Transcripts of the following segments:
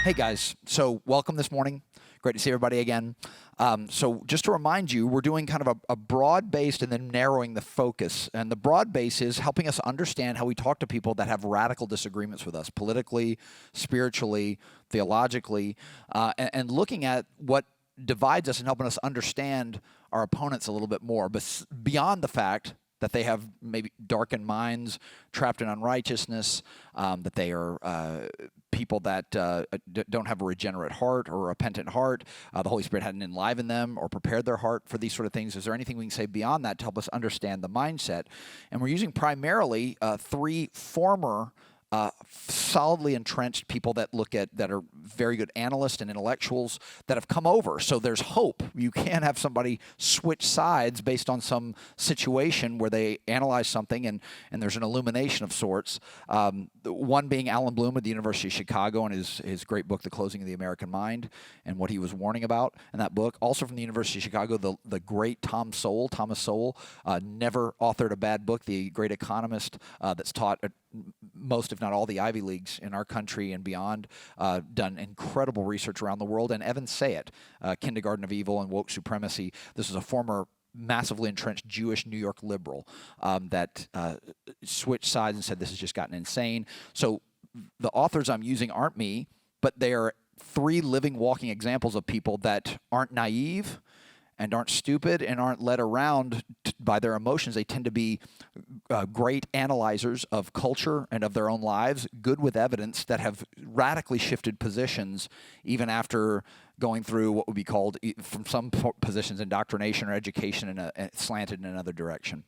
Hey guys, so welcome this morning. Great to see everybody again. So just to remind you, we're doing kind of a broad-based and then narrowing the focus. And the broad base is helping us understand how we talk to people that have radical disagreements with us, politically, spiritually, theologically, and looking at what divides us and helping us understand our opponents a little bit more, but beyond the fact that they have maybe darkened minds, trapped in unrighteousness, that they are people that don't have a regenerate heart or a repentant heart. The Holy Spirit hadn't enlivened them or prepared their heart for these sort of things. Is there anything we can say beyond that to help us understand the mindset? And we're using primarily three former solidly entrenched people that are very good analysts and intellectuals that have come over. So there's hope. You can have somebody switch sides based on some situation where they analyze something and there's an illumination of sorts. One being Alan Bloom at the University of Chicago and his great book, The Closing of the American Mind, and what he was warning about in that book. Also from the University of Chicago, the great Thomas Sowell, never authored a bad book, the great economist that's taught most, if not all, the Ivy Leagues in our country and beyond, done incredible research around the world. And Evan Sayet, Kindergarten of Evil and Woke Supremacy. This is a former massively entrenched Jewish New York liberal that switched sides and said this has just gotten insane. So the authors I'm using aren't me, but they are three living, walking examples of people that aren't naive and aren't stupid and aren't led around by their emotions. They tend to be great analyzers of culture and of their own lives, good with evidence, that have radically shifted positions even after going through what would be called, from some positions, indoctrination or education and slanted in another direction.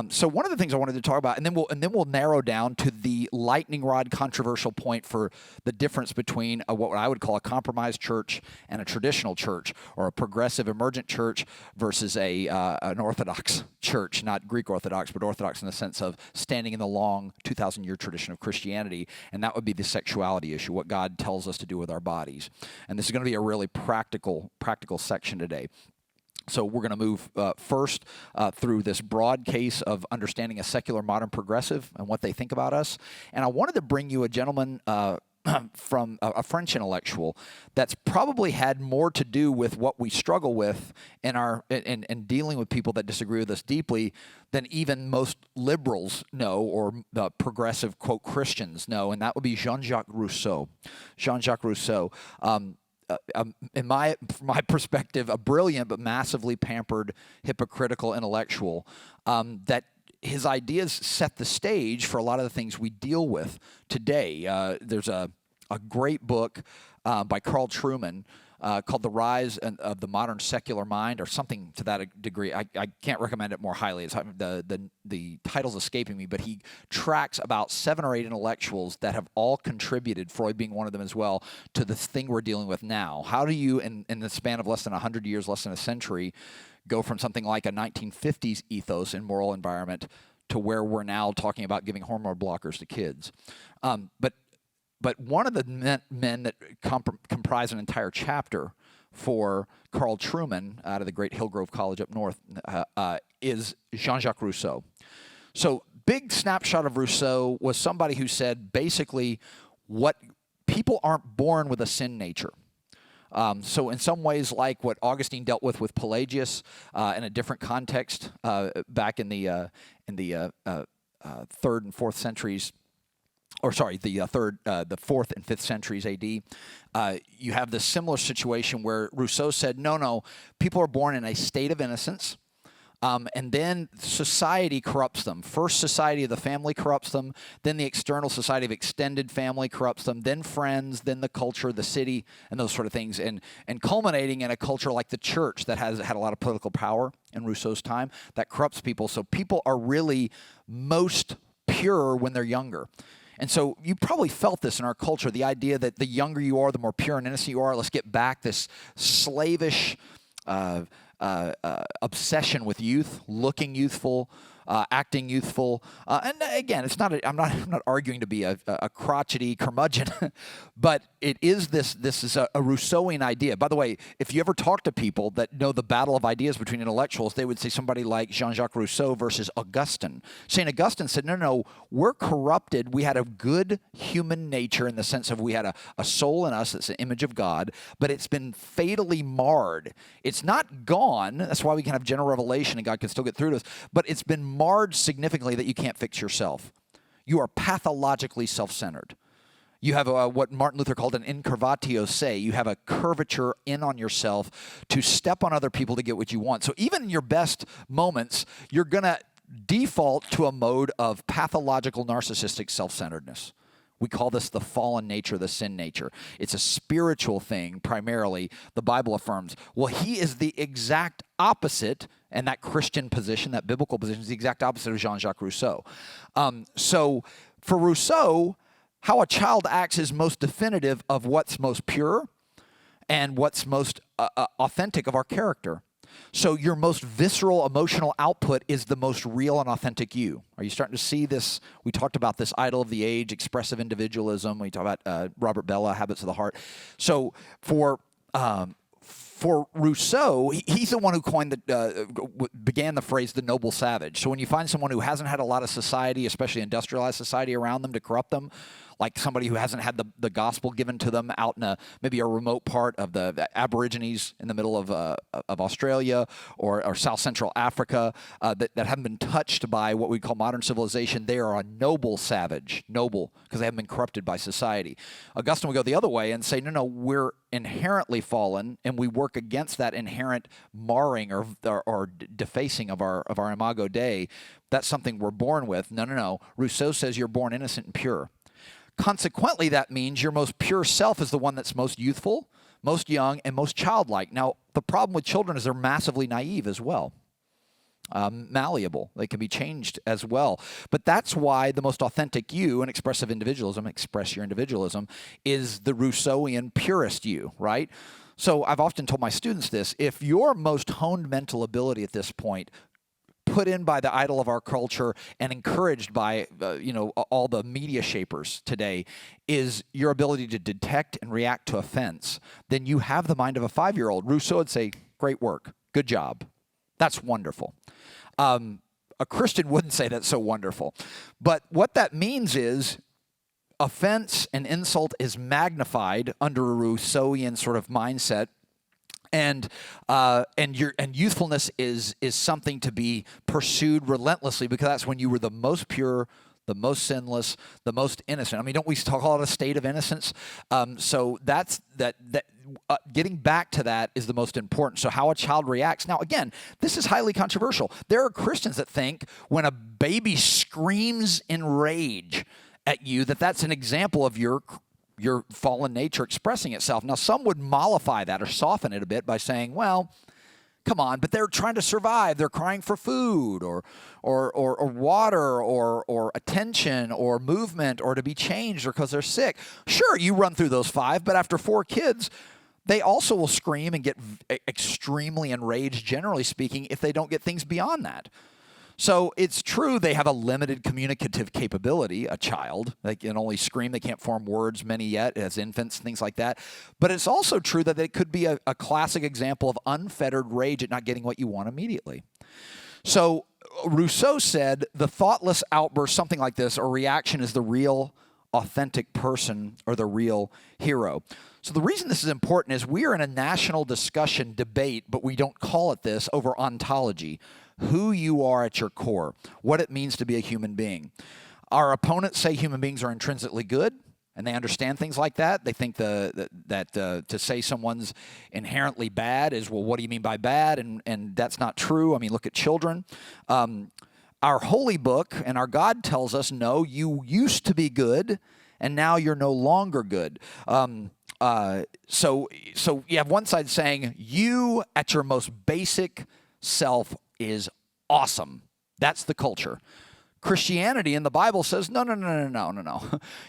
So one of the things I wanted to talk about, and then we'll narrow down to the lightning rod controversial point for the difference between what I would call a compromised church and a traditional church, or a progressive emergent church versus an Orthodox church, not Greek Orthodox, but Orthodox in the sense of standing in the long 2,000-year tradition of Christianity, and that would be the sexuality issue, what God tells us to do with our bodies. And this is going to be a really practical section today. So we're going to move first through this broad case of understanding a secular modern progressive and what they think about us. And I wanted to bring you a gentleman from a French intellectual that's probably had more to do with what we struggle with in dealing with people that disagree with us deeply than even most liberals know, or the progressive, quote, Christians know, and that would be JeanJacques Rousseau. JeanJacques Rousseau. In my perspective, a brilliant but massively pampered, hypocritical intellectual that his ideas set the stage for a lot of the things we deal with today. There's a great book by Carl Trueman called The Rise of the Modern Secular Mind, or something to that degree. I can't recommend it more highly. It's, the title's escaping me, but he tracks about 7 or 8 intellectuals that have all contributed, Freud being one of them as well, to this thing we're dealing with now. How do you, in the span of less than 100 years, less than a century, go from something like a 1950s ethos and moral environment to where we're now talking about giving hormone blockers to kids? But one of the men that comprise an entire chapter for Carl Trueman out of the great Hillgrove College up north is JeanJacques Rousseau. So big snapshot of Rousseau was somebody who said basically what people aren't born with a sin nature. So in some ways, like what Augustine dealt with Pelagius in a different context back in the 3rd and 4th centuries, or sorry, the 4th and 5th centuries A.D., you have this similar situation where Rousseau said, no, people are born in a state of innocence, and then society corrupts them. First, society of the family corrupts them, then the external society of extended family corrupts them, then friends, then the culture, the city, and those sort of things, and culminating in a culture like the church that has had a lot of political power in Rousseau's time that corrupts people. So people are really most pure when they're younger. And so you probably felt this in our culture, the idea that the younger you are, the more pure and innocent you are. Let's get back this slavish obsession with youth, looking youthful, acting youthful. And again, it's not. I'm not arguing to be a crotchety curmudgeon, but it is this. This is a Rousseauian idea. By the way, if you ever talk to people that know the battle of ideas between intellectuals, they would say somebody like JeanJacques Rousseau versus Augustine. St. Augustine said, no, we're corrupted. We had a good human nature in the sense of we had a soul in us that's an image of God, but it's been fatally marred. It's not gone. That's why we can have general revelation and God can still get through to us, but it's been marred significantly that you can't fix yourself. You are pathologically self-centered. You have what Martin Luther called an incurvatio se. You have a curvature in on yourself to step on other people to get what you want. So even in your best moments, you're going to default to a mode of pathological narcissistic self-centeredness. We call this the fallen nature, the sin nature. It's a spiritual thing primarily, the Bible affirms. Well, he is the exact opposite, and that Christian position, that biblical position, is the exact opposite of Jean-Jacques Rousseau. So for Rousseau, how a child acts is most definitive of what's most pure and what's most authentic of our character. So your most visceral emotional output is the most real and authentic you. Are you starting to see this? We talked about this idol of the age, expressive individualism. We talked about Robert Bellah, habits of the heart. So for Rousseau, he's the one who coined began the phrase "the noble savage." So when you find someone who hasn't had a lot of society, especially industrialized society, around them to corrupt them, like somebody who hasn't had the gospel given to them out in maybe a remote part of the Aborigines in the middle of Australia or South Central Africa that haven't been touched by what we call modern civilization, they are a noble savage, noble, because they haven't been corrupted by society. Augustine would go the other way and say, no, we're inherently fallen, and we work against that inherent marring or defacing of our imago Dei. That's something we're born with. No. Rousseau says you're born innocent and pure. Consequently, that means your most pure self is the one that's most youthful, most young, and most childlike. Now, the problem with children is they're massively naive as well, malleable. They can be changed as well. But that's why the most authentic you and expressive individualism, express your individualism, is the Rousseauian purest you, right? So I've often told my students this. If your most honed mental ability at this point, put in by the idol of our culture and encouraged by all the media shapers today, is your ability to detect and react to offense, then you have the mind of a 5-year-old. Rousseau would say, great work, good job. That's wonderful. A Christian wouldn't say that's so wonderful. But what that means is offense and insult is magnified under a Rousseauian sort of mindset. And youthfulness is something to be pursued relentlessly, because that's when you were the most pure, the most sinless, the most innocent. I mean, don't we talk about a state of innocence? So that's getting back to that is the most important. So how a child reacts. Now, again, this is highly controversial. There are Christians that think when a baby screams in rage at you, that's an example of your fallen nature expressing itself. Now, some would mollify that or soften it a bit by saying, well, come on, but they're trying to survive. They're crying for food or water or attention or movement or to be changed or because they're sick. Sure, you run through those 5, but after 4 kids, they also will scream and get extremely enraged, generally speaking, if they don't get things beyond that. So it's true they have a limited communicative capability, a child. They can only scream. They can't form words, many yet, as infants, things like that. But it's also true that it could be a classic example of unfettered rage at not getting what you want immediately. So Rousseau said the thoughtless outburst, something like this, or reaction is the real, authentic person or the real hero. So the reason this is important is we are in a national discussion debate, but we don't call it this, over ontology. Who you are at your core, what it means to be a human being. Our opponents say human beings are intrinsically good, and they understand things like that. They think that to say someone's inherently bad is, well, what do you mean by bad? And that's not true. I mean, look at children. Our holy book and our God tells us, no, you used to be good, and now you're no longer good. So you have one side saying, you at your most basic self is awesome. That's the culture. Christianity in the Bible says, no.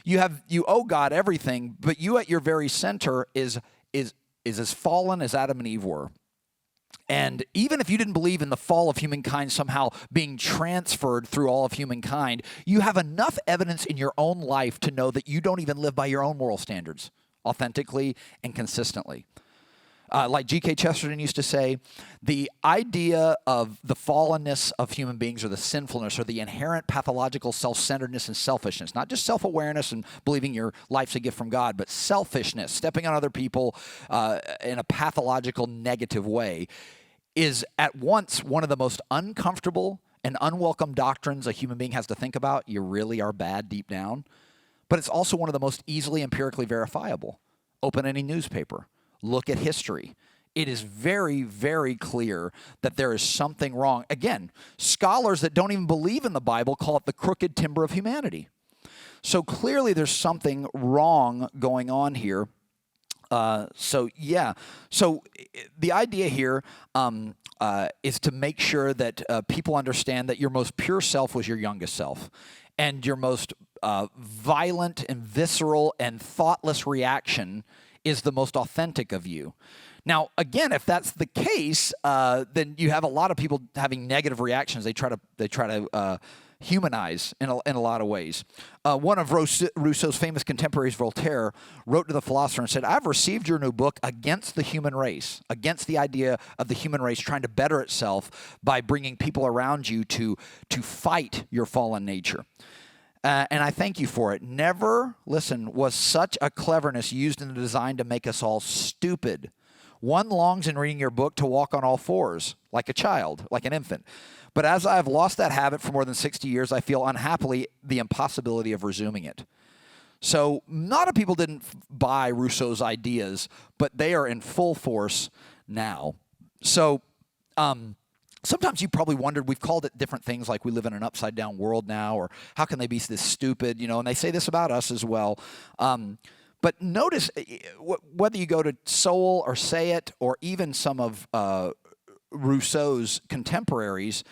You owe God everything, but you at your very center is as fallen as Adam and Eve were. And even if you didn't believe in the fall of humankind somehow being transferred through all of humankind, you have enough evidence in your own life to know that you don't even live by your own moral standards authentically and consistently. Like G.K. Chesterton used to say, the idea of the fallenness of human beings, or the sinfulness, or the inherent pathological self-centeredness and selfishness, not just self-awareness and believing your life's a gift from God, but selfishness, stepping on other people in a pathological negative way, is at once one of the most uncomfortable and unwelcome doctrines a human being has to think about. You really are bad deep down. But it's also one of the most easily empirically verifiable. Open any newspaper. Look at history. It is very, very clear that there is something wrong. Again, scholars that don't even believe in the Bible call it the crooked timber of humanity. So clearly there's something wrong going on here. So the idea here is to make sure that people understand that your most pure self was your youngest self, and your most violent and visceral and thoughtless reaction is the most authentic of you. Now, again, if that's the case, then you have a lot of people having negative reactions. They try to humanize in a lot of ways. One of Rousseau's famous contemporaries, Voltaire, wrote to the philosopher and said, "I've received your new book against the human race, against the idea of the human race trying to better itself by bringing people around you to fight your fallen nature. And I thank you for it. Never, listen, was such a cleverness used in the design to make us all stupid. One longs in reading your book to walk on all fours, like a child, like an infant. But as I have lost that habit for more than 60 years, I feel unhappily the impossibility of resuming it." So a lot of people didn't buy Rousseau's ideas, but they are in full force now. So sometimes you probably wondered, we've called it different things, like we live in an upside-down world now, or how can they be this stupid, and they say this about us as well. But notice, whether you go to Soul or Say It, or even some of Rousseau's contemporaries,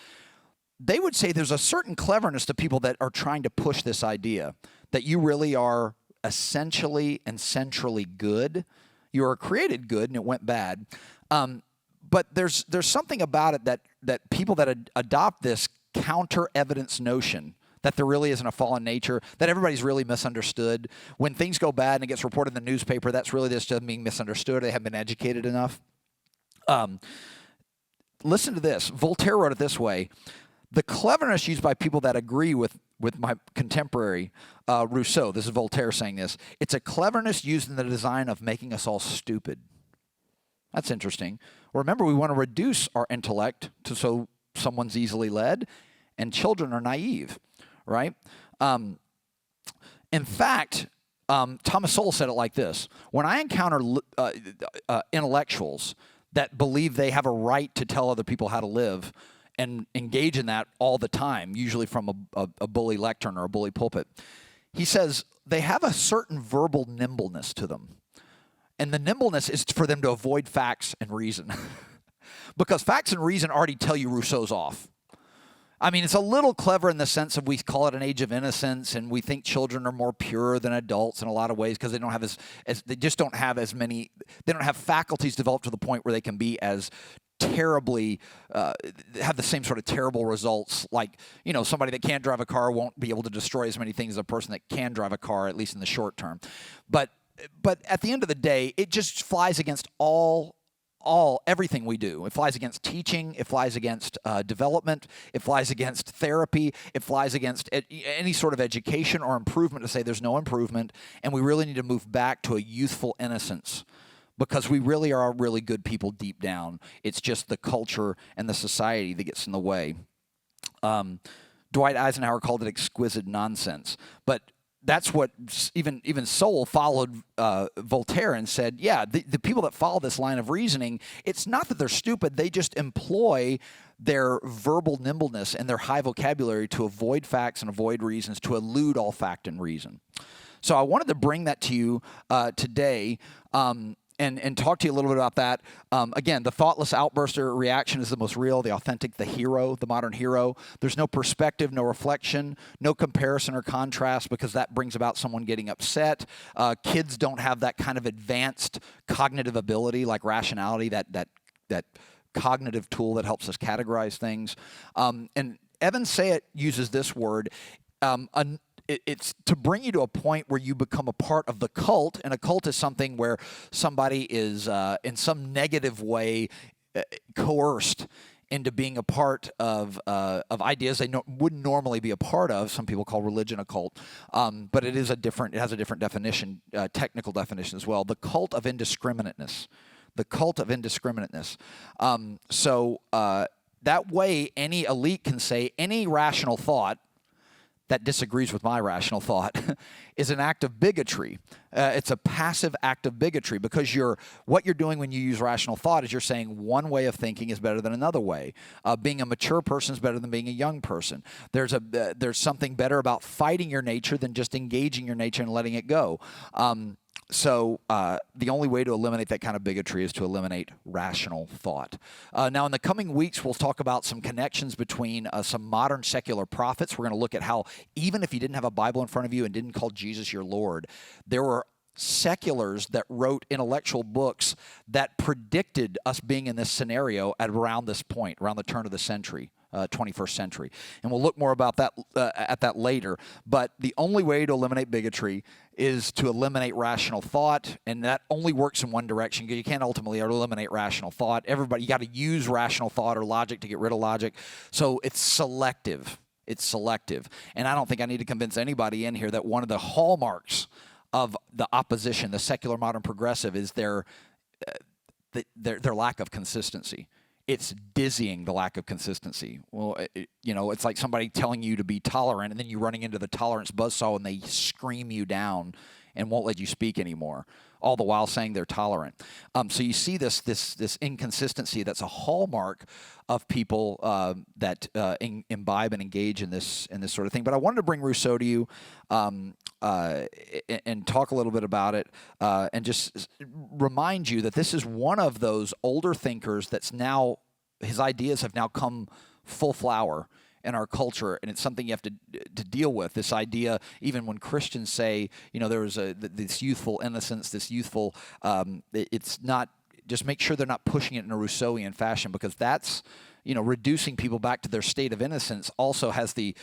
they would say there's a certain cleverness to people that are trying to push this idea that you really are essentially and centrally good. You were created good and it went bad. But there's something about it that people that adopt this counter-evidence notion that there really isn't a fallen nature, that everybody's really misunderstood. When things go bad and it gets reported in the newspaper, that's really just being misunderstood. They haven't been educated enough. Listen to this. Voltaire wrote it this way: "The cleverness used by people that agree with my contemporary Rousseau," this is Voltaire saying this, "it's a cleverness used in the design of making us all stupid." That's interesting. Remember, we want to reduce our intellect so someone's easily led, and children are naive, right? In fact, Thomas Sowell said it like this: "When I encounter intellectuals that believe they have a right to tell other people how to live and engage in that all the time, usually from a bully lectern or a bully pulpit," he says they have a certain verbal nimbleness to them. And the nimbleness is for them to avoid facts and reason. Because facts and reason already tell you Rousseau's off. I mean, it's a little clever in the sense of we call it an age of innocence, and we think children are more pure than adults in a lot of ways because they don't have they just don't have as many, they don't have faculties developed to the point where they can be as terribly, have the same sort of terrible results. Like, somebody that can't drive a car won't be able to destroy as many things as a person that can drive a car, at least in the short term. But at the end of the day, it just flies against everything we do. It flies against teaching. It flies against development. It flies against therapy. It flies against any sort of education or improvement to say there's no improvement, and we really need to move back to a youthful innocence because we really are really good people deep down. It's just the culture and the society that gets in the way. Dwight Eisenhower called it exquisite nonsense, but that's what even Sowell followed Voltaire and said, yeah, the people that follow this line of reasoning, it's not that they're stupid. They just employ their verbal nimbleness and their high vocabulary to avoid facts and avoid reasons, to elude all fact and reason. So I wanted to bring that to you today and talk to you a little bit about that. Again, the thoughtless outburst or reaction is the most real, the authentic, the hero, the modern hero. There's no perspective, no reflection, no comparison or contrast because that brings about someone getting upset. Kids don't have that kind of advanced cognitive ability like rationality, that cognitive tool that helps us categorize things. And Evan Sayet uses this word. It's to bring you to a point where you become a part of the cult, and a cult is something where somebody is in some negative way coerced into being a part of ideas they wouldn't normally be a part of. Some people call religion a cult, but it has a different definition, technical definition as well. The cult of indiscriminateness. The cult of indiscriminateness. That way, any elite can say any rational thought that disagrees with my rational thought is an act of bigotry. It's a passive act of bigotry, because what you're doing when you use rational thought is you're saying one way of thinking is better than another way. Being a mature person is better than being a young person. There's something better about fighting your nature than just engaging your nature and letting it go. So the only way to eliminate that kind of bigotry is to eliminate rational thought. Now, in the coming weeks, we'll talk about some connections between some modern secular prophets. We're going to look at how, even if you didn't have a Bible in front of you and didn't call Jesus your Lord, there were seculars that wrote intellectual books that predicted us being in this scenario at around this point, around the turn of the century. 21st century. And we'll look more about that at that later. But the only way to eliminate bigotry is to eliminate rational thought, and that only works in one direction, because you can't ultimately eliminate rational thought. You got to use rational thought or logic to get rid of logic. So it's selective. It's selective. And I don't think I need to convince anybody in here that one of the hallmarks of the opposition, the secular modern progressive, is their lack of consistency. It's dizzying, the lack of consistency. Well, it's like somebody telling you to be tolerant, and then you running into the tolerance buzzsaw and they scream you down and won't let you speak anymore, all the while saying they're tolerant. So you see this inconsistency that's a hallmark of people that imbibe and engage in this sort of thing. But I wanted to bring Rousseau to you and talk a little bit about it, and just remind you that this is one of those older thinkers that's now, his ideas have now come full flower in our culture, and it's something you have to deal with. This idea, even when Christians say, there was this youthful innocence, this youthful, it's not, just make sure they're not pushing it in a Rousseauian fashion, because that's, reducing people back to their state of innocence also has the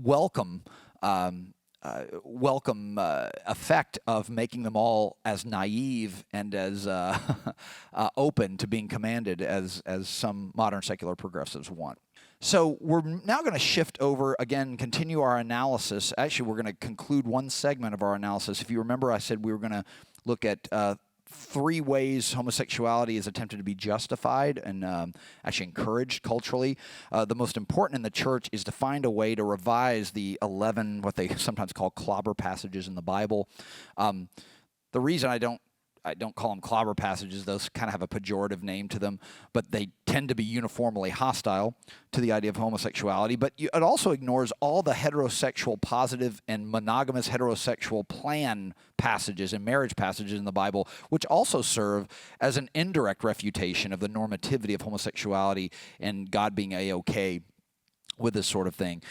welcome effect of making them all as naive and as open to being commanded as some modern secular progressives want. So we're now going to shift over, again, continue our analysis. Actually, we're going to conclude one segment of our analysis. If you remember, I said we were going to look at 3 ways homosexuality is attempted to be justified and actually encouraged culturally. The most important in the church is to find a way to revise the 11, what they sometimes call clobber passages in the Bible. The reason I don't call them clobber passages, those kind of have a pejorative name to them, but they tend to be uniformly hostile to the idea of homosexuality. But it also ignores all the heterosexual positive and monogamous heterosexual plan passages and marriage passages in the Bible, which also serve as an indirect refutation of the normativity of homosexuality and God being A-OK with this sort of thing.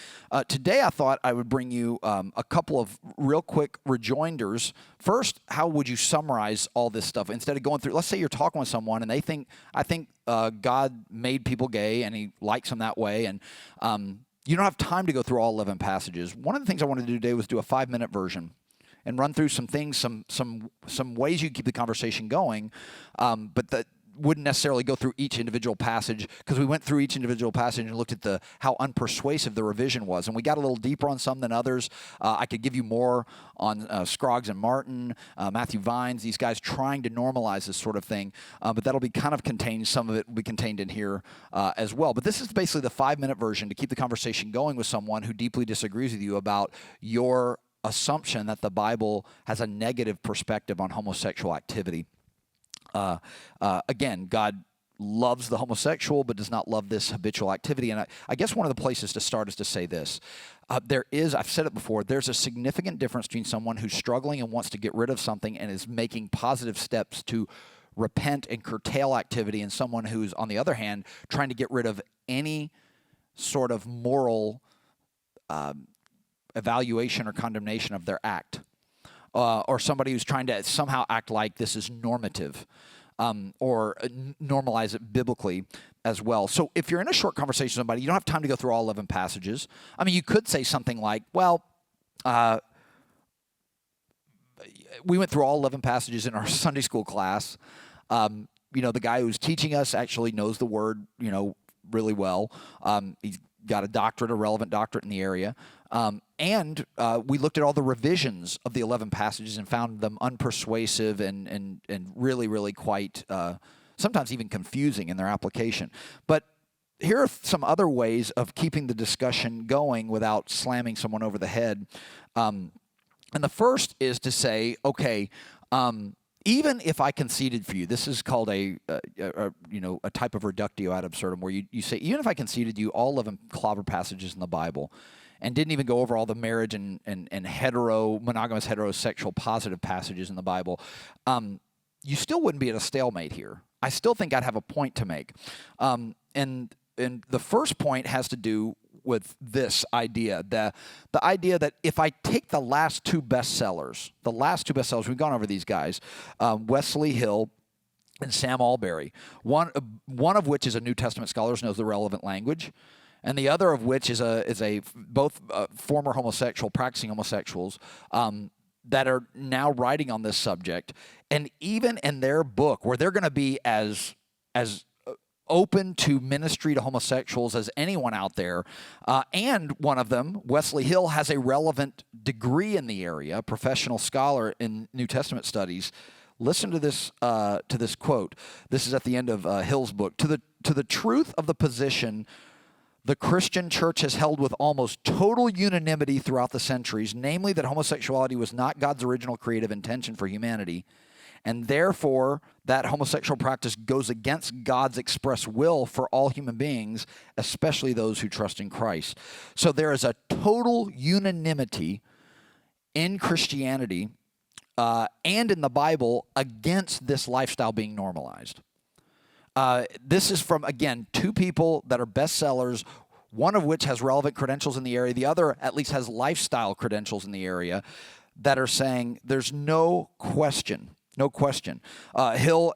Today I thought I would bring you a couple of real quick rejoinders. First, how would you summarize all this stuff? Instead of going through, let's say you're talking with someone and I think God made people gay and he likes them that way, and you don't have time to go through all 11 passages. One of the things I wanted to do today was do a 5-minute version and run through some things, some ways you can keep the conversation going, but that wouldn't necessarily go through each individual passage, because we went through each individual passage and looked at how unpersuasive the revision was, and we got a little deeper on some than others. I could give you more on Scroggs and Martin, Matthew Vines, these guys trying to normalize this sort of thing, but that'll be kind of contained, some of it will be contained in here as well. But this is basically the 5-minute version to keep the conversation going with someone who deeply disagrees with you about your assumption that the Bible has a negative perspective on homosexual activity. Again, God loves the homosexual but does not love this habitual activity. And I guess one of the places to start is to say this. I've said it before, there's a significant difference between someone who's struggling and wants to get rid of something and is making positive steps to repent and curtail activity, and someone who's, on the other hand, trying to get rid of any sort of moral evaluation or condemnation of their act. Or somebody who's trying to somehow act like this is normative. or normalize it biblically as well. So if you're in a short conversation with somebody, you don't have time to go through all 11 passages. I mean, you could say something like, well, we went through all 11 passages in our Sunday school class. The guy who's teaching us actually knows the word, really well. He's got a relevant doctorate in the area. And we looked at all the revisions of the 11 passages and found them unpersuasive and really, really quite, sometimes even confusing in their application. But here are some other ways of keeping the discussion going without slamming someone over the head. And the first is to say, okay, even if I conceded for you, this is called a type of reductio ad absurdum, where you say, even if I conceded you all 11 Clobber passages in the Bible and didn't even go over all the marriage and monogamous heterosexual positive passages in the Bible, you still wouldn't be at a stalemate here. I still think I'd have a point to make. And the first point has to do with this idea, the idea that if I take the last two bestsellers, we've gone over these guys, Wesley Hill and Sam Allberry, one of which is a New Testament scholar, knows the relevant language, and the other of which is both former practicing homosexuals, that are now writing on this subject, and even in their book, where they're going to be as open to ministry to homosexuals as anyone out there, and one of them, Wesley Hill, has a relevant degree in the area, a professional scholar in New Testament studies. Listen to this quote. This is at the end of Hill's book. To the truth of the position the Christian church has held with almost total unanimity throughout the centuries, namely that homosexuality was not God's original creative intention for humanity, and therefore that homosexual practice goes against God's express will for all human beings, especially those who trust in Christ. So there is a total unanimity in Christianity and in the Bible against this lifestyle being normalized. This is from, again, two people that are bestsellers, one of which has relevant credentials in the area, the other at least has lifestyle credentials in the area, that are saying there's no question. Hill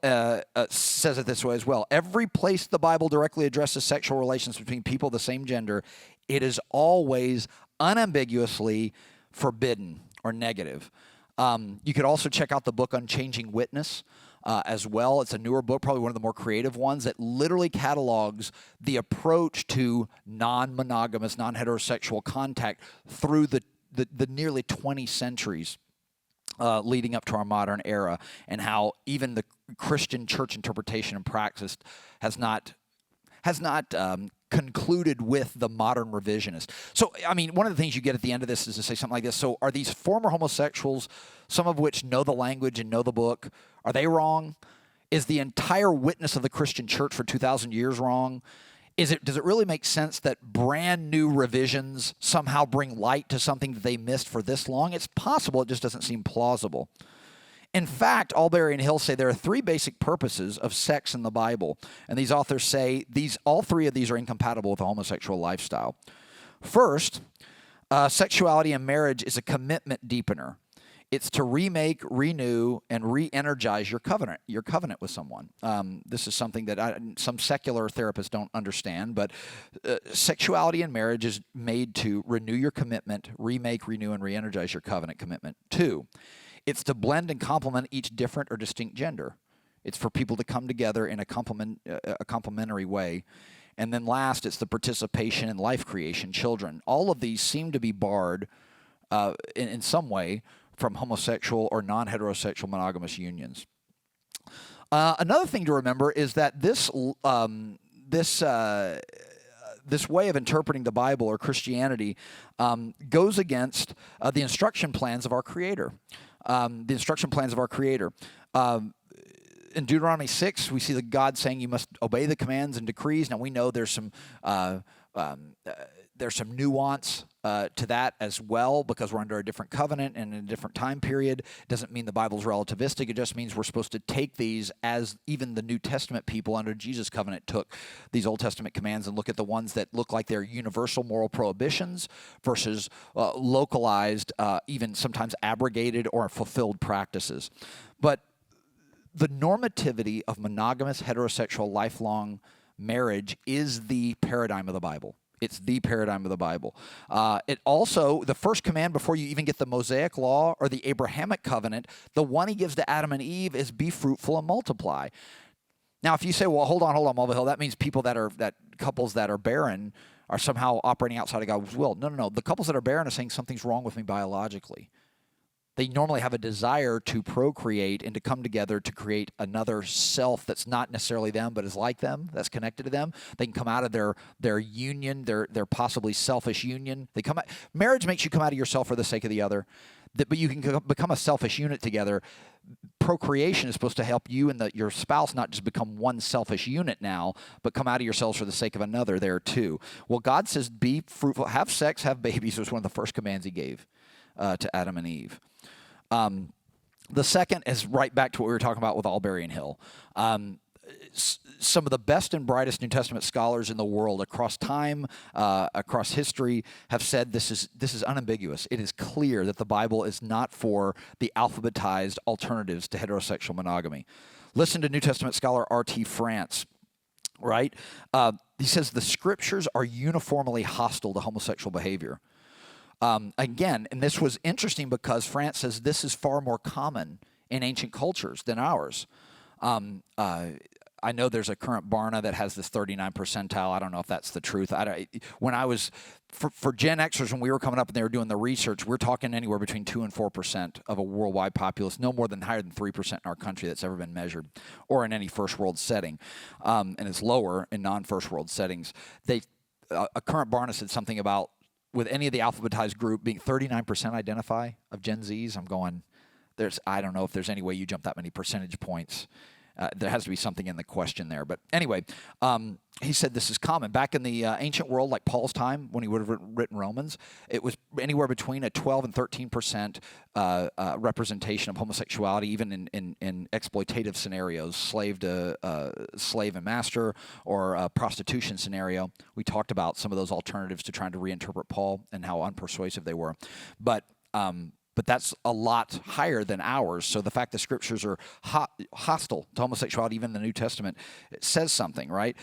says it this way as well. Every place the Bible directly addresses sexual relations between people of the same gender, it is always unambiguously forbidden or negative. You could also check out the book Unchanging Witness as well. It's a newer book, probably one of the more creative ones, that literally catalogs the approach to non-monogamous, non-heterosexual contact through the nearly 20 centuries leading up to our modern era, and how even the Christian church interpretation and practice has not concluded with the modern revisionist. So, I mean, one of the things you get at the end of this is to say something like this. So are these former homosexuals, some of which know the language and know the book, are they wrong? Is the entire witness of the Christian church for 2,000 years wrong? Does it really make sense that brand new revisions somehow bring light to something that they missed for this long? It's possible, it just doesn't seem plausible. In fact, Allberry and Hill say there are three basic purposes of sex in the Bible, and these authors say all three of these are incompatible with a homosexual lifestyle. First, sexuality and marriage is a commitment deepener. It's to remake, renew, and re-energize your covenant with someone. This is something that some secular therapists don't understand, but sexuality and marriage is made to renew your commitment, remake, renew, and re-energize your covenant commitment. Two, it's to blend and complement each different or distinct gender. It's for people to come together in a complementary way. And then last, it's the participation in life creation, children. All of these seem to be barred in some way from homosexual or non-heterosexual monogamous unions. Another thing to remember is that this way of interpreting the Bible or Christianity goes against the instruction plans of our Creator. In Deuteronomy 6, we see the God saying you must obey the commands and decrees. Now we know there's some nuance to that as well, because we're under a different covenant and in a different time period. It doesn't mean the Bible's relativistic. It just means we're supposed to take these as even the New Testament people under Jesus' covenant took these Old Testament commands, and look at the ones that look like they're universal moral prohibitions versus localized, even sometimes abrogated or fulfilled practices. But the normativity of monogamous, heterosexual, lifelong marriage is the paradigm of the Bible. It's the paradigm of the Bible. It also, the first command before you even get the Mosaic Law or the Abrahamic covenant, the one he gives to Adam and Eve is be fruitful and multiply. Now, if you say, well, hold on, Mulvihill, that means couples that are barren are somehow operating outside of God's will. No. The couples that are barren are saying something's wrong with me biologically. They normally have a desire to procreate and to come together to create another self that's not necessarily them, but is like them, that's connected to them. They can come out of their union, their possibly selfish union. Marriage makes you come out of yourself for the sake of the other, but you can become a selfish unit together. Procreation is supposed to help you and your spouse not just become one selfish unit now, but come out of yourselves for the sake of another there too. Well, God says, be fruitful, have sex, have babies was one of the first commands he gave to Adam and Eve. The second is right back to what we were talking about with Albury and Hill. Some of the best and brightest New Testament scholars in the world across time, across history, have said this is unambiguous. It is clear that the Bible is not for the alphabetized alternatives to heterosexual monogamy. Listen to New Testament scholar R.T. France, right? He says the scriptures are uniformly hostile to homosexual behavior. Again, and this was interesting because France says this is far more common in ancient cultures than ours. I know there's a current Barna that has this 39 percentile. I don't know if that's the truth. When I was, for Gen Xers, when we were coming up and they were doing the research, we're talking anywhere between 2 and 4% of a worldwide populace, no more than higher than 3% in our country that's ever been measured, or in any first world setting. And it's lower in non-first world settings. A current Barna said something about, with any of the alphabetized group being 39% identify of Gen Zs, I'm going, I don't know if there's any way you jump that many percentage points. There has to be something in the question there. But anyway, he said this is common. Back in the ancient world, like Paul's time, when he would have written Romans, it was anywhere between a 12 and 13% representation of homosexuality, even in exploitative scenarios, slave and master, or a prostitution scenario. We talked about some of those alternatives to trying to reinterpret Paul and how unpersuasive they were. But that's a lot higher than ours. So the fact that scriptures are hostile to homosexuality, even in the New Testament, it says something, right?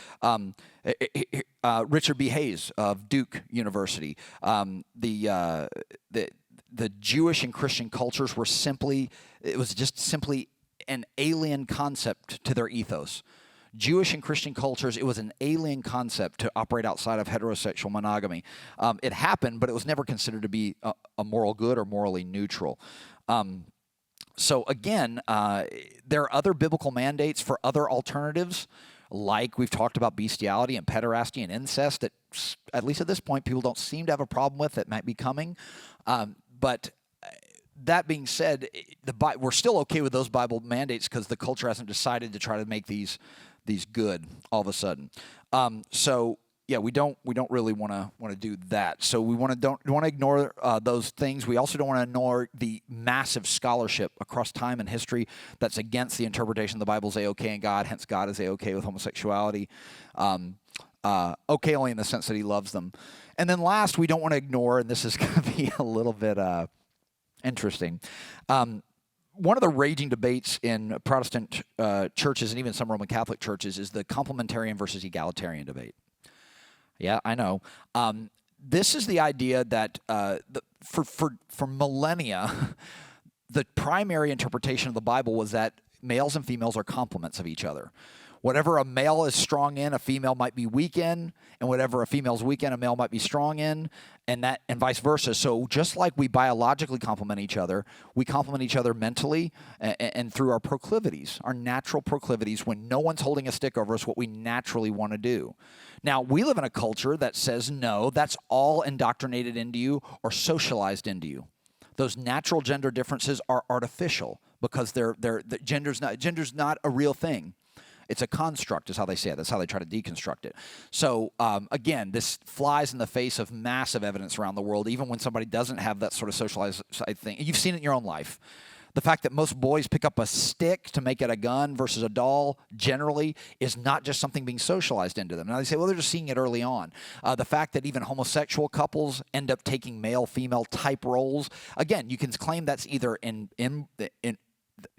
Richard B. Hayes of Duke University, the Jewish and Christian cultures were simply an alien concept to their ethos. Jewish and Christian cultures, it was an alien concept to operate outside of heterosexual monogamy. It happened, but it was never considered to be a moral good or morally neutral. So again, there are other biblical mandates for other alternatives, like we've talked about bestiality and pederasty and incest, that at least at this point people don't seem to have a problem with, that might be coming. But that being said, we're still okay with those Bible mandates because the culture hasn't decided to try to make these good all of a sudden. So yeah, we don't really want to do that. So we don't want to ignore those things. We also don't want to ignore the massive scholarship across time and history that's against the interpretation of the Bible as A-OK in God. Hence, God is A-OK with homosexuality. Okay only in the sense that he loves them. And then last, we don't want to ignore, and this is going to be a little bit interesting. One of the raging debates in Protestant churches and even some Roman Catholic churches is the Complementarian versus egalitarian debate. Yeah, I know. This is the idea that for millennia, the primary interpretation of the Bible was that males and females are complements of each other. Whatever a male is strong in, a female might be weak in, and whatever a female's weak in, a male might be strong in, and vice versa. So just like we biologically complement each other, we complement each other mentally and through our proclivities, our natural proclivities, when no one's holding a stick over us, what we naturally want to do. Now, we live in a culture that says, no, that's all indoctrinated into you or socialized into you. Those natural gender differences are artificial because gender's not a real thing. It's a construct, is how they say it. That's how they try to deconstruct it. So, again, this flies in the face of massive evidence around the world, even when somebody doesn't have that sort of socialized thing. You've seen it in your own life. The fact that most boys pick up a stick to make it a gun versus a doll generally is not just something being socialized into them. Now they say, well, they're just seeing it early on. The fact that even homosexual couples end up taking male-female type roles, again, you can claim that's either in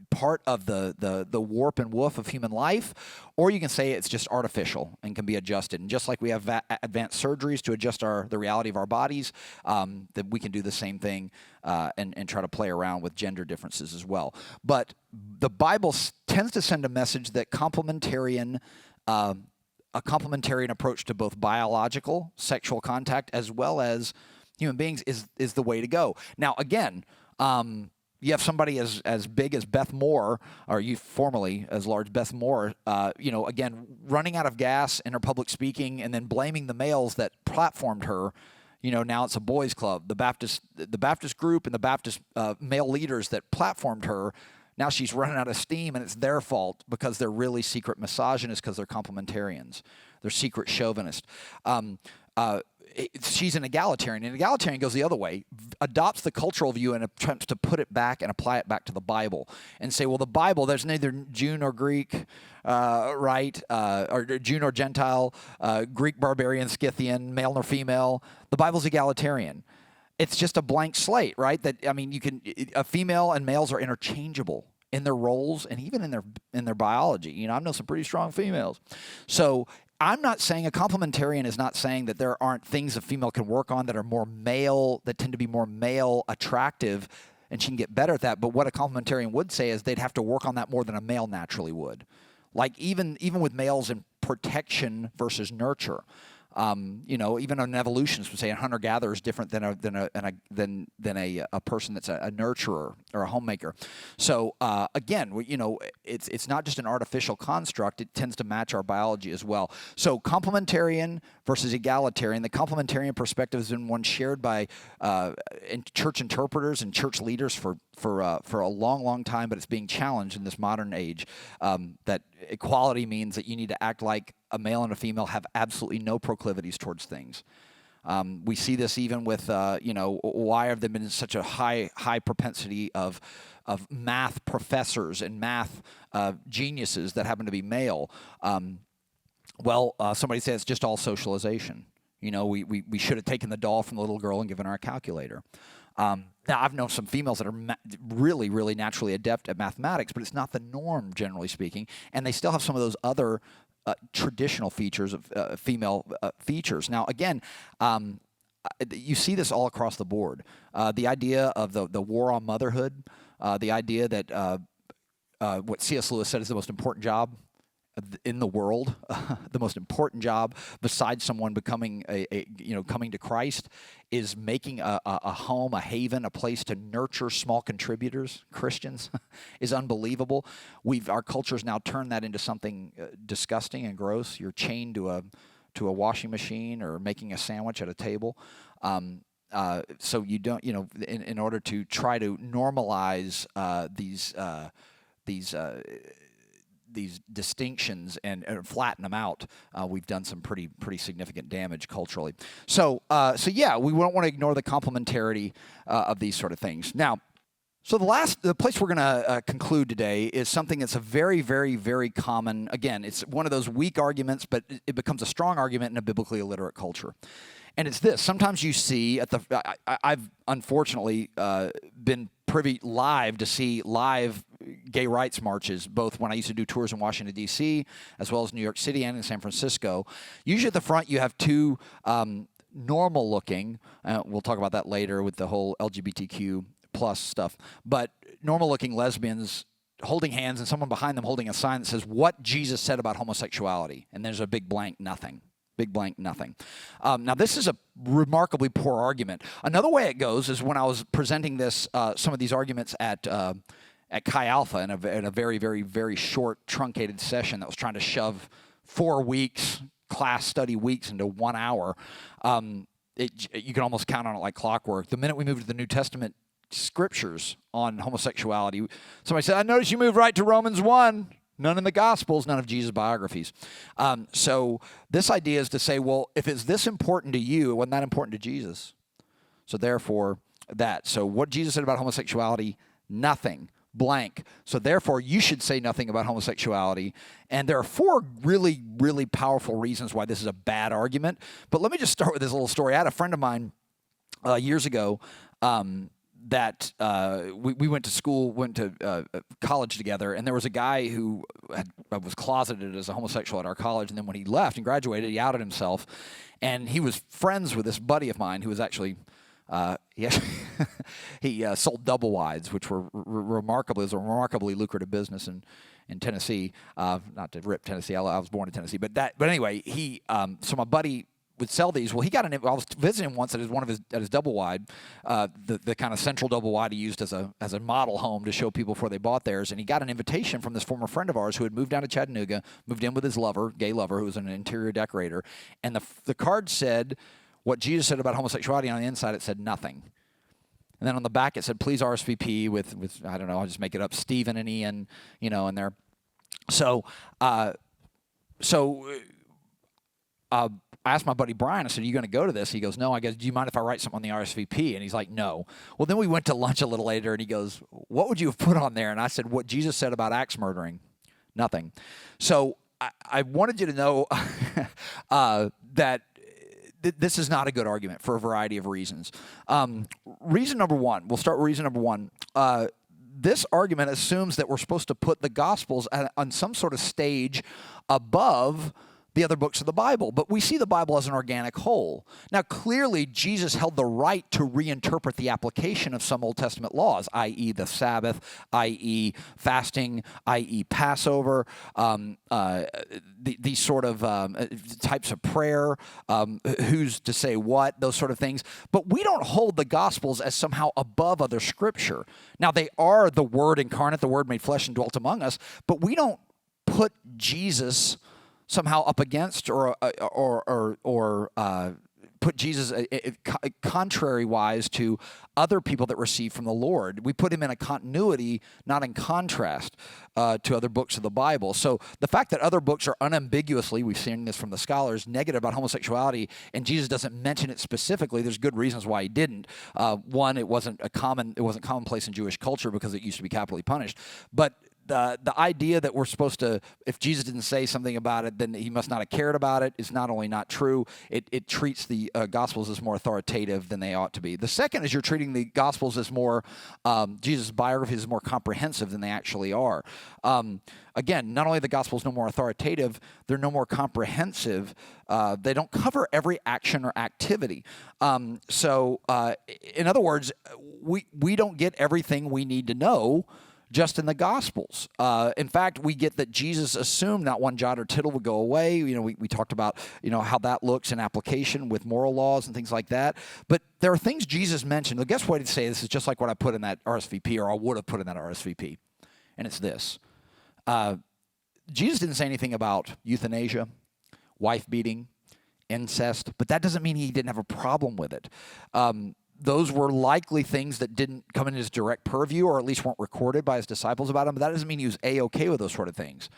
part of the warp and woof of human life, or you can say it's just artificial and can be adjusted. And just like we have advanced surgeries to adjust the reality of our bodies, that we can do the same thing and try to play around with gender differences as well. But the Bible tends to send a message that a complementarian approach to both biological sexual contact as well as human beings is the way to go. Now, again, you have somebody as big as Beth Moore, or you formerly as large Beth Moore, again, running out of gas in her public speaking and then blaming the males that platformed her. Now it's a boys' club. The Baptist group and the Baptist male leaders that platformed her, now she's running out of steam, and it's their fault because they're really secret misogynists because they're complementarians. They're secret chauvinists. She's an egalitarian. And egalitarian goes the other way, adopts the cultural view and attempts to put it back and apply it back to the Bible and say, well, the Bible, there's neither Jew nor Greek, right, or Jew nor Gentile, Greek, barbarian, Scythian, male nor female. The Bible's egalitarian. It's just a blank slate, right? A female and males are interchangeable in their roles and even in their biology. I know some pretty strong females. So I'm not saying a complementarian is not saying that there aren't things a female can work on that are more male, that tend to be more male attractive, and she can get better at that. But what a complementarian would say is they'd have to work on that more than a male naturally would. Like even with males in protection versus nurture. Even an evolutionist would say a hunter-gatherer is different than a person that's a nurturer or a homemaker. So again, it's not just an artificial construct; it tends to match our biology as well. So complementarian versus egalitarian. The complementarian perspective has been one shared by church interpreters and church leaders for a long, long time, but it's being challenged in this modern age. That equality means that you need to act like a male and a female have absolutely no proclivities towards things. We see this even with, why have there been such a high propensity of math professors and math geniuses that happen to be male? Somebody says it's just all socialization. We should have taken the doll from the little girl and given her a calculator. Now, I've known some females that are really, really naturally adept at mathematics, but it's not the norm, generally speaking, and they still have some of those other traditional features of female features. Now, again, you see this all across the board. The idea of the war on motherhood, the idea that what C.S. Lewis said is the most important job in the world, the most important job besides someone becoming coming to Christ, is making a home, a haven, a place to nurture small contributors, Christians, is unbelievable. Our culture's now turned that into something disgusting and gross. You're chained to a washing machine or making a sandwich at a table. So you don't, in order to try to normalize these distinctions and flatten them out, we've done some pretty significant damage culturally. So yeah, we don't want to ignore the complementarity of these sort of things. Now, so the place we're going to conclude today is something that's a very, very, very common. Again, it's one of those weak arguments, but it becomes a strong argument in a biblically illiterate culture. And it's this. Sometimes you see I've unfortunately been privy live to see live gay rights marches, both when I used to do tours in Washington, D.C., as well as New York City and in San Francisco. Usually at the front you have two normal-looking, we'll talk about that later with the whole LGBTQ plus stuff, but normal-looking lesbians holding hands and someone behind them holding a sign that says, "What Jesus said about homosexuality," and there's a big blank nothing. Big blank nothing. Now, this is a remarkably poor argument. Another way it goes is when I was presenting some of these arguments at Chi Alpha in a very, very, very short, truncated session that was trying to shove 4 weeks, class study weeks, into 1 hour. You can almost count on it like clockwork. The minute we moved to the New Testament scriptures on homosexuality, somebody said, "I noticed you moved right to Romans 1. None in the Gospels, none of Jesus' biographies." So this idea is to say, well, if it's this important to you, it wasn't that important to Jesus. So therefore, that. So what Jesus said about homosexuality, nothing, blank. So therefore, you should say nothing about homosexuality. And there are 4 really, really powerful reasons why this is a bad argument. But let me just start with this little story. I had a friend of mine years ago we went to school, went to college together, and there was a guy who was closeted as a homosexual at our college, and then when he left and graduated, he outed himself, and he was friends with this buddy of mine who was actually he sold double wides, which were remarkably lucrative business in Tennessee. Not to rip Tennessee, I was born in Tennessee, but anyway, so my buddy would sell these. Well, he got I was visiting him once at his double wide, the kind of central double wide he used as a model home to show people before they bought theirs. And he got an invitation from this former friend of ours who had moved down to Chattanooga, moved in with his gay lover, who was an interior decorator. And the card said what Jesus said about homosexuality. On the inside, it said nothing. And then on the back, it said, please RSVP with I don't know, I'll just make it up, Stephen and Ian, in there. So, I asked my buddy Brian, I said, are you going to go to this? He goes, no. I go, do you mind if I write something on the RSVP? And he's like, no. Well, then we went to lunch a little later, and he goes, what would you have put on there? And I said, what Jesus said about axe murdering. Nothing. So I wanted you to know that this is not a good argument for a variety of reasons. Reason number one, we'll start with reason number one. This argument assumes that we're supposed to put the Gospels on some sort of stage above the other books of the Bible, but we see the Bible as an organic whole. Now, clearly, Jesus held the right to reinterpret the application of some Old Testament laws, i.e. the Sabbath, i.e. fasting, i.e. Passover, these sort of types of prayer, who's to say what, those sort of things. But we don't hold the Gospels as somehow above other Scripture. Now, they are the Word incarnate, the Word made flesh and dwelt among us, but we don't put Jesus somehow up against or put Jesus contrary-wise to other people that receive from the Lord. We put him in a continuity, not in contrast to other books of the Bible. So the fact that other books are unambiguously, we've seen this from the scholars, negative about homosexuality, and Jesus doesn't mention it specifically, there's good reasons why he didn't. One, it wasn't commonplace in Jewish culture because it used to be capitally punished. But the idea that we're supposed to, if Jesus didn't say something about it, then he must not have cared about it is not only not true, it treats the Gospels as more authoritative than they ought to be. The second is you're treating the Gospels as more, Jesus' biographies as more comprehensive than they actually are. Again, not only are the Gospels no more authoritative, they're no more comprehensive. They don't cover every action or activity. So in other words, we don't get everything we need to know just in the Gospels. In fact, we get that Jesus assumed not one jot or tittle would go away. We talked about, how that looks in application with moral laws and things like that. But there are things Jesus mentioned. I guess what I'd say, this is just like what I put in that RSVP, or I would have put in that RSVP. And it's this. Jesus didn't say anything about euthanasia, wife beating, incest, but that doesn't mean he didn't have a problem with it. Those were likely things that didn't come in his direct purview, or at least weren't recorded by his disciples about him, but that doesn't mean he was A-okay with those sort of things.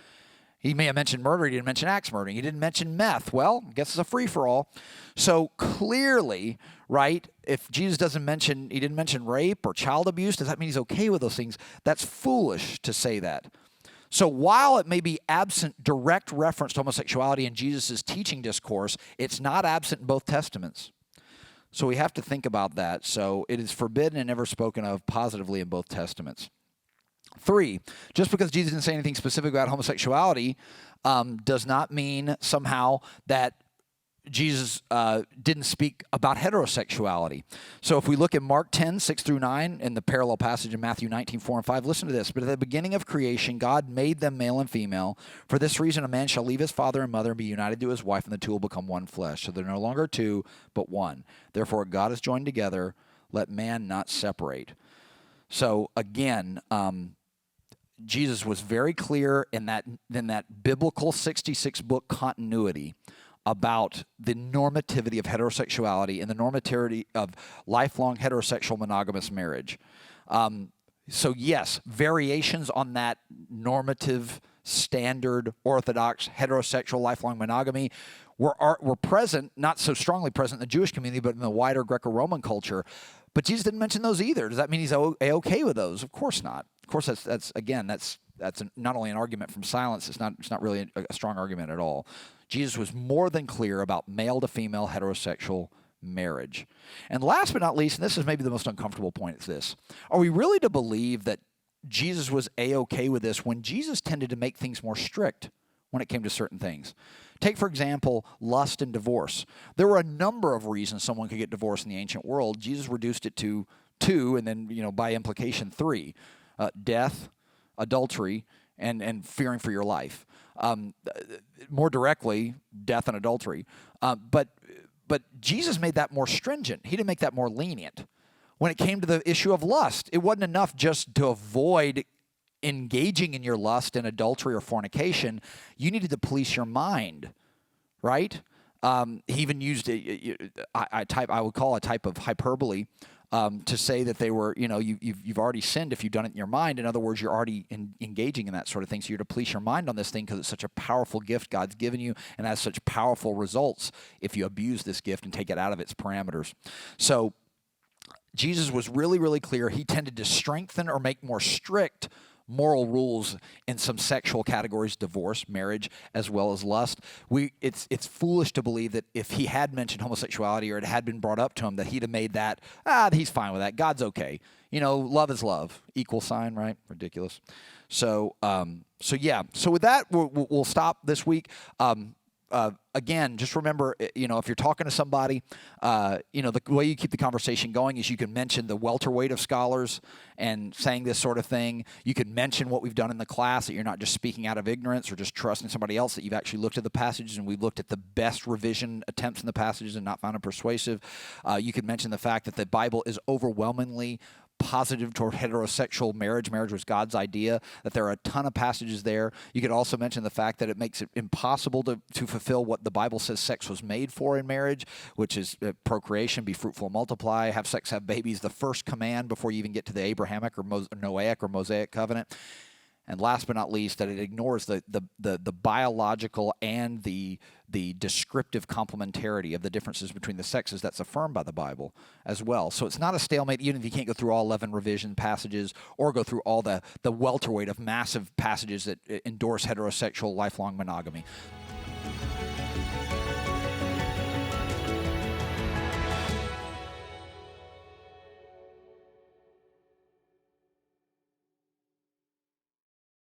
He may have mentioned murder, he didn't mention axe murdering, he didn't mention meth. Well, I guess it's a free-for-all. So clearly, right, if Jesus he didn't mention rape or child abuse, does that mean he's okay with those things? That's foolish to say that. So while it may be absent direct reference to homosexuality in Jesus' teaching discourse, it's not absent in both Testaments. So we have to think about that. So it is forbidden and never spoken of positively in both Testaments. 3, just because Jesus didn't say anything specific about homosexuality does not mean somehow that Jesus didn't speak about heterosexuality. So if we look at Mark 10, 6 through 9, and the parallel passage in Matthew 19, 4 and 5, listen to this. But at the beginning of creation, God made them male and female. For this reason, a man shall leave his father and mother and be united to his wife, and the two will become one flesh. So they're no longer two, but one. Therefore, God is joined together. Let man not separate. So again, Jesus was very clear in that biblical 66-book continuity about the normativity of heterosexuality and the normativity of lifelong heterosexual monogamous marriage. So yes, variations on that normative, standard, orthodox, heterosexual lifelong monogamy were present, not so strongly present in the Jewish community, but in the wider Greco-Roman culture. But Jesus didn't mention those either. Does that mean he's okay with those? Of course not. Of course, that's not only an argument from silence. It's not really a strong argument at all. Jesus was more than clear about male to female heterosexual marriage. And last but not least, and this is maybe the most uncomfortable point, is this. Are we really to believe that Jesus was A-okay with this when Jesus tended to make things more strict when it came to certain things? Take, for example, lust and divorce. There were a number of reasons someone could get divorced in the ancient world. Jesus reduced it to 2, and then, by implication 3. Death, adultery, and fearing for your life. More directly, death and adultery. But Jesus made that more stringent. He didn't make that more lenient. When it came to the issue of lust, it wasn't enough just to avoid engaging in your lust and adultery or fornication. You needed to police your mind, right? He even used I would call a type of hyperbole to say that they were, you've already sinned if you've done it in your mind. In other words, you're already engaging in that sort of thing. So you're to police your mind on this thing because it's such a powerful gift God's given you and has such powerful results if you abuse this gift and take it out of its parameters. So Jesus was really, really clear. He tended to strengthen or make more strict moral rules in some sexual categories, divorce, marriage, as well as lust. It's foolish to believe that if he had mentioned homosexuality or it had been brought up to him that he'd have made that, he's fine with that. God's okay. Love is love. Equal sign, right? Ridiculous. So with that, we'll stop this week. Again, just remember, if you're talking to somebody, the way you keep the conversation going is you can mention the welterweight of scholars and saying this sort of thing. You can mention what we've done in the class, that you're not just speaking out of ignorance or just trusting somebody else, that you've actually looked at the passages and we've looked at the best revision attempts in the passages and not found them persuasive. You can mention the fact that the Bible is overwhelmingly positive toward heterosexual marriage. Marriage was God's idea, that there are a ton of passages there. You could also mention the fact that it makes it impossible to fulfill what the Bible says sex was made for in marriage, which is procreation, be fruitful, multiply, have sex, have babies, the first command before you even get to the Abrahamic or Noahic or Mosaic covenant. And last but not least, that it ignores the biological and the descriptive complementarity of the differences between the sexes that's affirmed by the Bible as well. So it's not a stalemate, even if you can't go through all 11 revision passages or go through all the welterweight of massive passages that endorse heterosexual lifelong monogamy.